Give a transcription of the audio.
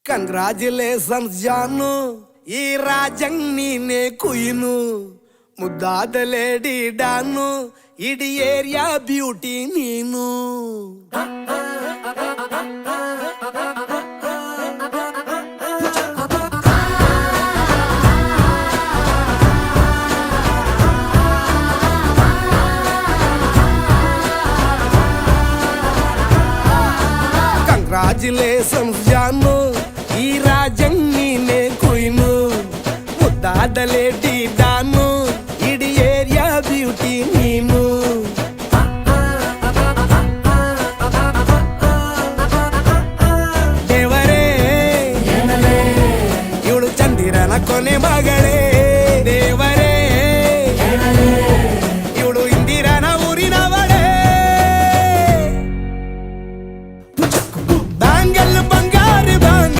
Congratulations ಜಾನು, ಈ ರಾಜಂಗ್ ನೀನೆ ಕುಯ್ನು, ಮುದ್ದಾದ ಲೇಡಿ ಡಾನು, ಇಡೀ ಏರಿಯಾ ಬ್ಯೂಟಿ ನೀನು. Congratulations